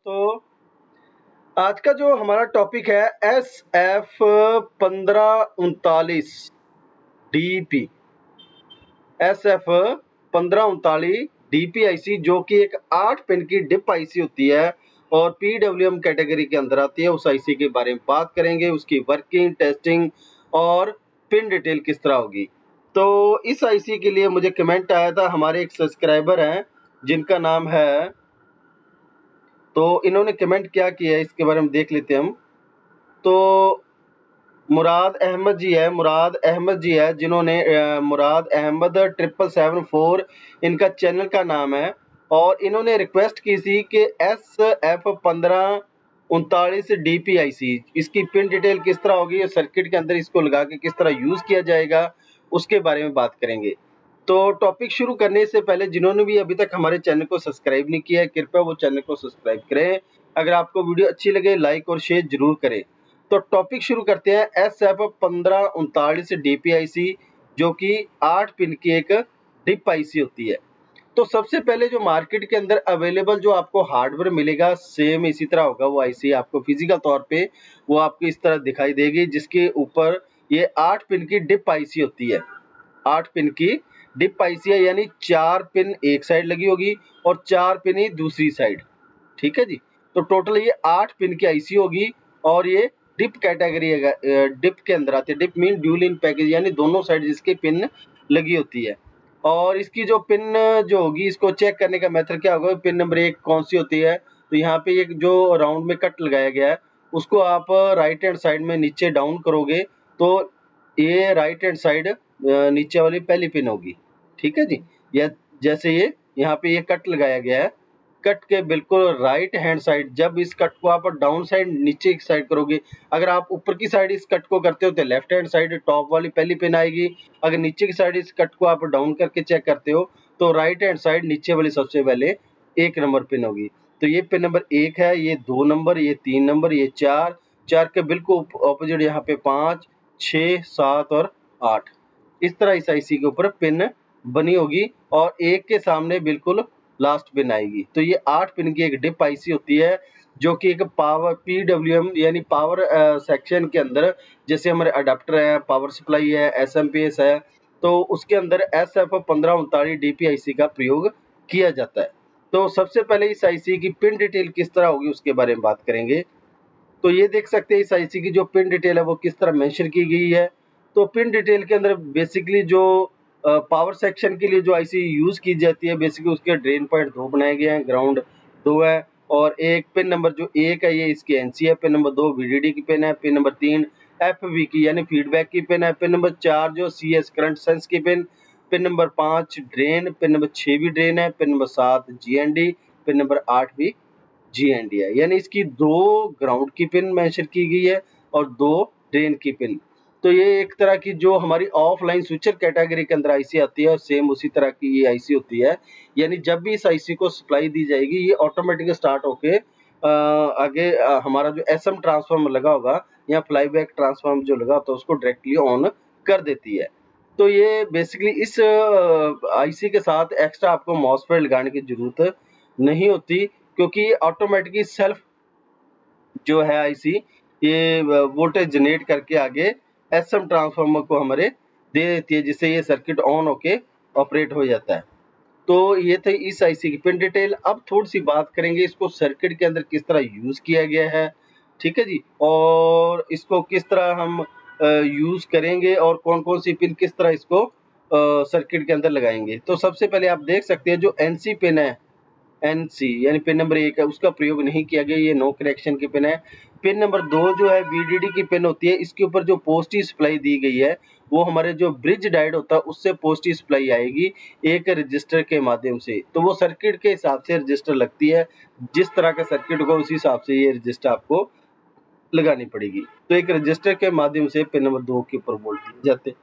तो आज का जो हमारा टॉपिक है SF1539 DP IC जो कि एक 8 पिन की डिप IC होती है और PWM कैटेगरी के अंदर आती है। उस IC के बारे में बात करेंगे, उसकी वर्किंग, टेस्टिंग और पिन डिटेल किस तरह होगी। तो इस IC के लिए मुझे कमेंट आया था, हमारे एक सब्सक्राइबर हैं जिनका नाम है, तो इन्होंने कमेंट क्या किया है इसके बारे में देख लेते हैं हम। तो मुराद अहमद जी है जिन्होंने मुराद अहमद 7774 इनका चैनल का नाम है और इन्होंने रिक्वेस्ट की थी कि SF1539 DPIC इसकी पिन डिटेल किस तरह होगी और सर्किट के अंदर इसको लगा के किस तरह यूज किया जाएगा उसके बारे में बात करेंगे। तो टॉपिक शुरू करने से पहले जिन्होंने भी अभी तक हमारे चैनल को सब्सक्राइब नहीं किया है कृपया वो चैनल को सब्सक्राइब करें। अगर आपको वीडियो अच्छी लगे लाइक और शेयर जरूर करें। तो टॉपिक शुरू करते हैं। SF1539 DPIC जो कि 8 पिन की एक डिप IC होती है। तो सबसे पहले जो मार्केट के अंदर अवेलेबल जो आपको हार्डवेयर मिलेगा सेम इसी तरह होगा वो IC आपको फिजिकल तौर पे वो आपको इस तरह दिखाई देगी जिसके ऊपर ये 8 पिन की डिप IC होती है। 8 पिन की डिप IC है यानी 4 पिन एक साइड लगी होगी और 4 पिन ही दूसरी साइड। ठीक है जी। तो टोटल ये 8 पिन की IC होगी और ये डिप कैटेगरी है, डिप के अंदर आती है। डिप मीन ड्यूल इन पैकेज यानी दोनों साइड जिसके पिन लगी होती है। और इसकी जो पिन जो होगी इसको चेक करने का मेथड क्या होगा, पिन नंबर 1 कौन सी होती है। तो यहाँ पे एक जो राउंड में कट लगाया गया है उसको आप राइट हैंड साइड में नीचे डाउन करोगे तो ये राइट हैंड साइड नीचे वाली पहली पिन होगी। ठीक है जी। या जैसे ये यहाँ पे ये कट लगाया गया है, कट के बिल्कुल राइट हैंड साइड जब इस कट को आप डाउन साइड नीचे की साइड करोगे, अगर आप ऊपर की साइड इस कट को करते हो तो लेफ्ट हैंड साइड टॉप वाली पहली पिन आएगी। अगर नीचे की साइड इस कट को आप डाउन करके चेक करते हो तो राइट हैंड साइड नीचे वाली सबसे पहले 1 नंबर पिन होगी। तो ये पिन नंबर 1 है, ये 2 नंबर, ये 3 नंबर, ये 4 के बिल्कुल ऑपोजिट यहाँ पे 5, 6, 7 और 8 इस तरह इस IC के ऊपर पिन बनी होगी और एक के सामने बिल्कुल लास्ट पिन आएगी। तो ये 8 पिन की एक डिप IC होती है जो कि एक पावर PWM यानी पावर सेक्शन के अंदर जैसे हमारे अडाप्टर है, पावर सप्लाई है, SMPS है, तो उसके अंदर SF1539 DPIC का प्रयोग किया जाता है। तो सबसे पहले इस IC की पिन डिटेल किस तरह होगी उसके बारे में बात करेंगे। तो ये देख सकते हैं इस IC की जो पिन डिटेल है वो किस तरह मेंशन की गई है। तो पिन डिटेल के अंदर बेसिकली जो पावर सेक्शन के लिए जो IC यूज की जाती है बेसिकली उसके ड्रेन पॉइंट 2 बनाए गए हैं, ग्राउंड 2 है और एक पिन नंबर जो 1 है ये इसकी NC है, पिन नंबर 2 VDD की पिन है, पिन नंबर 3 FV की यानी फीडबैक की पिन है, पिन नंबर 4 जो CS करंट सेंस की pin number 5 drain, pin number 6 भी ड्रेन है, pin number 7 GND, pin number 8 भी GND है। यानी इसकी 2 ग्राउंड की पिन मेंशन की गई है और 2 ड्रेन की पिन। तो ये एक तरह की जो हमारी ऑफलाइन स्विचर कैटेगरी के अंदर IC आती है और सेम उसी तरह की ये IC होती है। यानी जब भी इस IC को सप्लाई दी जाएगी ये ऑटोमेटिक स्टार्ट होके आगे हमारा जो SM ट्रांसफार्मर लगा होगा या फ्लाईबैक ट्रांसफार्मर जो लगा होता है उसको डायरेक्टली ऑन कर देती है। तो ये बेसिकली इस IC के साथ एक्स्ट्रा आपको मॉसफेट लगाने की जरूरत नहीं होती क्योंकि ऑटोमेटिकली सेल्फ जो है IC ये वोल्टेज जनरेट करके आगे SM ट्रांसफार्मर को हमारे दे देती है जिससे ये सर्किट ऑन होके ऑपरेट हो जाता है। तो ये थे इस IC की पिन डिटेल। अब थोड़ी सी बात करेंगे इसको सर्किट के अंदर किस तरह यूज किया गया है। ठीक है जी। और इसको किस तरह हम यूज करेंगे और कौन कौन सी पिन किस तरह इसको सर्किट के अंदर लगाएंगे। तो सबसे पहले आप देख सकते हैं जो NC पिन है NC यानी पिन नंबर 1 है उसका प्रयोग नहीं किया गया, ये नो कनेक्शन की पिन है। पिन नंबर 2 जो है VDD की पिन होती है, इसके ऊपर जो पॉजिटिव सप्लाई दी गई है वो हमारे जो ब्रिज डायोड होता है उससे पॉजिटिव सप्लाई आएगी एक रजिस्टर के माध्यम से। तो वो सर्किट के हिसाब से रजिस्टर लगती है, जिस तरह का सर्किट होगा उसी हिसाब से ये रजिस्टर आपको लगानी पड़ेगी। तो एक रजिस्टर के माध्यम से पिन नंबर 2 के ऊपर वोल्ट दिए जाते हैं।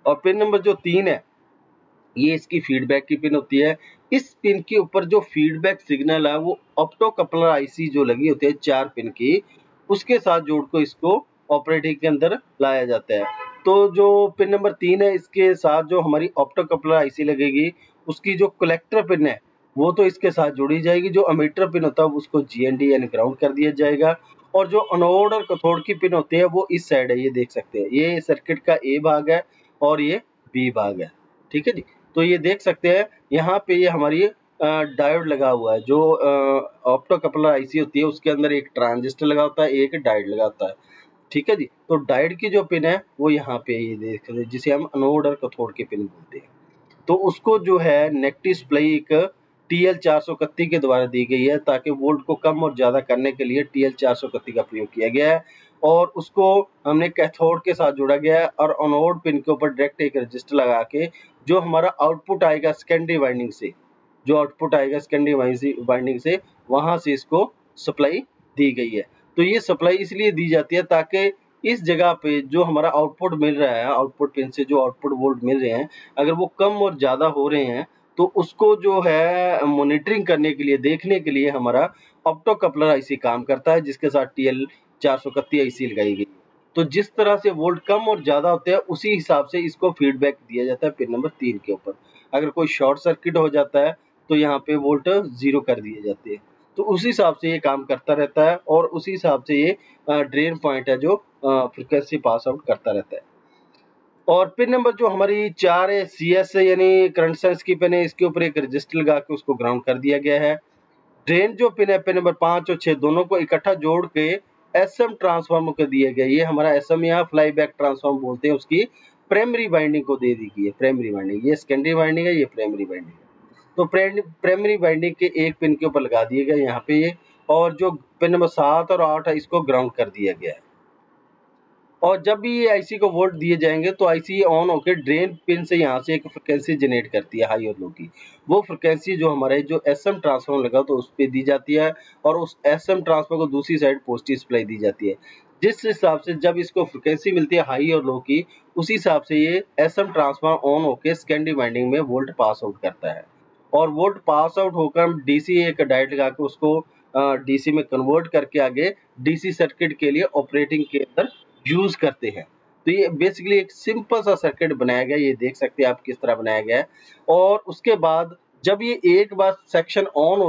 और पिन नंबर जो 3 है ये इसकी फीडबैक की पिन होती है। इस पिन के ऊपर जो फीडबैक सिग्नल है वो ऑप्टो कपलर IC जो लगी होती है 4 पिन की उसके साथ जोड़ को इसको ऑपरेटिंग के अंदर लाया जाता है। तो जो पिन नंबर 3 है इसके साथ जो हमारी ऑप्टो कपलर IC लगेगी उसकी जो कलेक्टर पिन है वो तो इसके साथ जोड़ी जाएगी। जो अमीटर पिन होता है उसको GND यानी ग्राउंड कर दिया जाएगा, और जो एनोड और कैथोड की पिन होती है वो इस साइड है, ये देख सकते हैं। ये सर्किट का A भाग है और ये B भाग है, ठीक है जी। तो ये देख सकते हैं यहाँ पे ये हमारी डायोड लगा हुआ है। जो ऑप्टो कपलर आईसी होती है उसके अंदर एक ट्रांजिस्टर लगा होता है, एक डायोड लगा होता है, ठीक है जी। तो डायोड की जो पिन है वो यहाँ पे ये देख सकते हैं, जिसे हम एनोड और कैथोड की पिन बोलते हैं। तो उसको जो है नेगेटिव सप्लाई एक TL431 के द्वारा दी गई है, ताकि वोल्ट को कम और ज़्यादा करने के लिए TL431 का प्रयोग किया गया है। और उसको हमने कैथोड के साथ जोड़ा गया है, और एनोड पिन के ऊपर डायरेक्ट एक रजिस्टर लगा के जो हमारा आउटपुट आएगा सेकेंडरी वाइंडिंग से, जो आउटपुट आएगा सेकेंडरी वाइंडिंग से, वहां से इसको सप्लाई दी गई है। तो ये सप्लाई इसलिए दी जाती है ताकि इस जगह पे जो हमारा आउटपुट मिल रहा है, आउटपुट पिन से जो आउटपुट वोल्ट मिल रहे हैं, अगर वो कम और ज़्यादा हो रहे हैं तो उसको जो है मॉनिटरिंग करने के लिए, देखने के लिए हमारा ऑप्टो कपलर आईसी काम करता है, जिसके साथ TL431 आईसी लगाई गई। तो जिस तरह से वोल्ट कम और ज़्यादा होते हैं उसी हिसाब से इसको फीडबैक दिया जाता है पिन नंबर 3 के ऊपर। अगर कोई शॉर्ट सर्किट हो जाता है तो यहाँ पे वोल्ट 0 कर दिए जाते हैं। तो उसी हिसाब से ये काम करता रहता है, और उसी हिसाब से ये ड्रेन पॉइंट है जो फ्रिक्वेंसी पास आउट करता रहता है। और पिन नंबर जो हमारी 4 है CS है, यानी करंट सेंस की पिन है, इसके ऊपर एक रजिस्टर लगा के उसको ग्राउंड कर दिया गया है। ड्रेन जो पिन है, पिन नंबर 5 और 6 दोनों को इकट्ठा जोड़ के SM ट्रांसफार्मर को दिया गया। ये हमारा SM या फ्लाई बैक ट्रांसफार्मर बोलते हैं, उसकी प्राइमरी वाइंडिंग को दे दी गई है। प्राइमरी वाइंडिंग, ये सेकेंडरी वाइंडिंग है, ये प्राइमरी वाइंडिंग है। तो प्राइमरी वाइंडिंग के एक पिन के ऊपर लगा दिए गए यहाँ पे ये, और जो पिन नंबर 7 और 8 है इसको ग्राउंड कर दिया गया है। और जब भी ये आईसी को वोल्ट दिए जाएंगे तो आईसी ऑन होकर ड्रेन पिन से यहाँ से एक फ्रिक्वेंसी जनरेट करती है, हाई और लो की। वो फ्रिक्वेंसी जो हमारे जो SM ट्रांसफार्मर लगा तो उस पर दी जाती है, और उस SM ट्रांसफार्मर को दूसरी साइड पॉजिटिव सप्लाई दी जाती है। जिस हिसाब से जब इसको फ्रिक्वेंसी मिलती है हाई और लो की, उसी हिसाब से ये SM ट्रांसफार्मर ऑन होकर सेकेंडरी वाइंडिंग में वोल्ट पास आउट करता है। और वोल्ट पास आउट होकर हम DC एक डायोड लगा के उसको DC में कन्वर्ट करके आगे DC सर्किट के लिए ऑपरेटिंग के अंदर यूज करते हैं। तो ये बेसिकली एक सिंपल सा सर्किट बनाया गया है, ये देख सकते हैं आप किस तरह बनाया गया है। और उसके बाद जब ये एक बार सेक्शन ऑन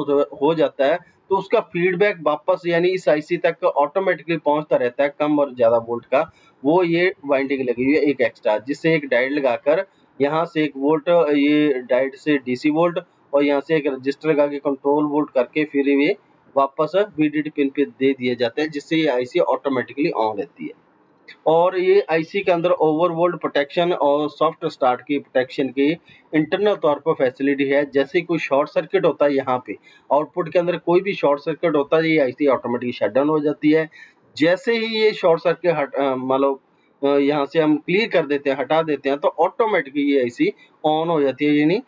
हो जाता है तो उसका फीडबैक वापस यानी इस आईसी तक ऑटोमेटिकली पहुंचता रहता है, कम और ज्यादा वोल्ट का। वो ये वाइंडिंग लगी हुई है एक एक्स्ट्रा, जिससे एक डायोड लगाकर यहाँ से एक वोल्ट, ये डायोड से DC वोल्ट, और यहाँ से एक रजिस्टर लगा के कंट्रोल वोल्ट करके फिर ये वापस VDD पिन पे दे दिए जाते हैं, जिससे ये आईसी ऑटोमेटिकली ऑन रहती है। और ये आईसी के अंदर ओवरवोल्ट प्रोटेक्शन और सॉफ्ट स्टार्ट की प्रोटेक्शन की इंटरनल तौर पर फैसिलिटी है। जैसे कोई शॉर्ट सर्किट होता है, यहाँ पे आउटपुट के अंदर कोई भी शॉर्ट सर्किट होता है, ये आईसी ऑटोमेटिक शट डाउन हो जाती है। जैसे ही ये शॉर्ट सर्किट मान लो यहाँ से हम क्लियर कर देते हैं, हटा देते हैं, तो ऑटोमेटिकली ये आईसी ऑन हो जाती है, यानी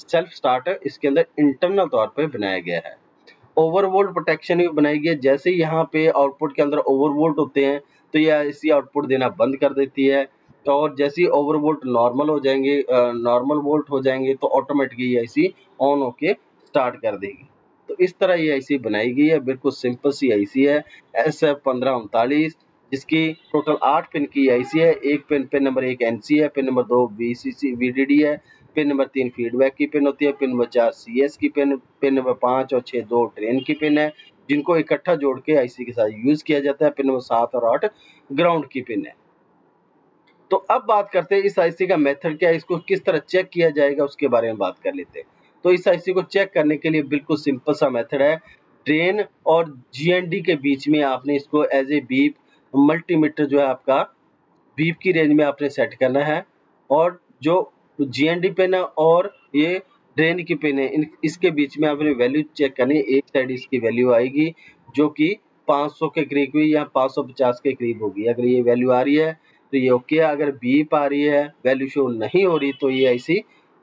सेल्फ स्टार्ट इसके अंदर इंटरनल तौर पर बनाया गया है। ओवरवोल्ट प्रोटेक्शन भी बनाई गई है। जैसे ही यहाँ पे आउटपुट के अंदर ओवरवोल्ट होते हैं तो ये आईसी आउटपुट देना बंद कर देती है, और जैसे ही ओवरवोल्ट नॉर्मल हो जाएंगे, नॉर्मल वोल्ट हो जाएंगे, तो ऑटोमेटिकली ये आईसी ऑन होके स्टार्ट कर देगी। तो इस तरह ये आईसी बनाई गई है, बिल्कुल सिंपल सी आईसी है SF1539, जिसकी टोटल 8 पिन की आईसी है। एक पिन नंबर 1 NC है, पिन नंबर 2 VDD है, पिन नंबर 3 फीडबैक की पिन होती है, पिन नंबर 4 CS की पिन नंबर 5 और 6 2 ड्रेन की पिन है, जिनको इकट्ठा जोड़ के आईसी के साथ यूज किया जाता है। पिन नंबर 7 और 8 ग्राउंड की पिन है। तो अब बात करते हैं इस आईसी का मेथड क्या है, इसको किस तरह चेक किया जाएगा उसके बारे में बात कर लेते हैं। तो इस आईसी को चेक करने के लिए बिल्कुल सिंपल सा मेथड है। ड्रेन और GND के बीच में आपने इसको एज ए बीप मल्टीमीटर जो है आपका बीप की रेंज में आपने सेट करना है, और जो GND पिन है और ये ड्रेन की पिन है, इसके बीच में आपने वैल्यू चेक करनी है। एक साइड इसकी वैल्यू आएगी जो कि 500 के करीब हुई या 550 के करीब होगी। अगर ये वैल्यू आ रही है तो ये ओके है, अगर बीप आ रही है, वैल्यू शो नहीं हो रही, तो ये आईसी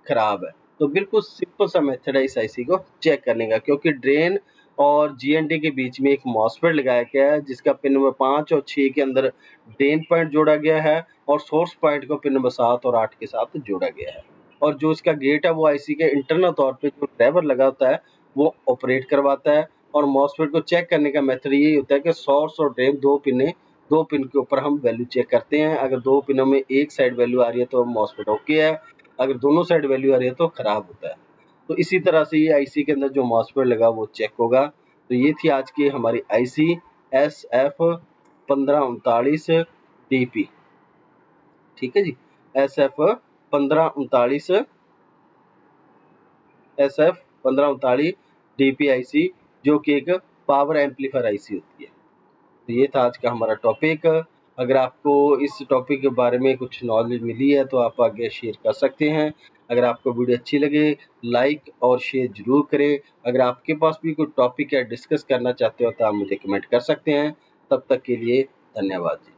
खराब है। तो बिल्कुल सिंपल सा मेथड है इस आईसी को चेक करने का, क्योंकि ड्रेन और GND के बीच में एक मॉसफेट लगाया गया है, जिसका पिन नंबर 5 और 6 के अंदर ड्रेन पॉइंट जोड़ा गया है, और सोर्स पॉइंट को पिन नंबर 7 और 8 के साथ जोड़ा गया है। और जो इसका गेट है वो आईसी के इंटरनल तौर पे जो ड्राइवर लगा होता है वो ऑपरेट करवाता है। और मॉसफेट को चेक करने का मेथड यही होता है कि सोर्स और ड्रेन दो पिन के ऊपर हम वैल्यू चेक करते हैं। अगर दो पिनों में एक साइड वैल्यू आ रही है तो मॉसफेट ओके है, अगर दोनों साइड वैल्यू आ रही है तो खराब होता है। तो इसी तरह से ये आईसी के अंदर जो मॉसफेट लगा वो चेक होगा। तो ये थी आज की हमारी आईसी SF1539DP। ठीक है जी, SF1539DP आईसी, जो कि एक पावर एम्पलीफायर आईसी होती है। तो ये था आज का हमारा टॉपिक। अगर आपको इस टॉपिक के बारे में कुछ नॉलेज मिली है तो आप आगे शेयर कर सकते हैं। अगर आपको वीडियो अच्छी लगे लाइक और शेयर जरूर करें। अगर आपके पास भी कोई टॉपिक या डिस्कस करना चाहते हो तो आप मुझे कमेंट कर सकते हैं। तब तक के लिए धन्यवाद जी।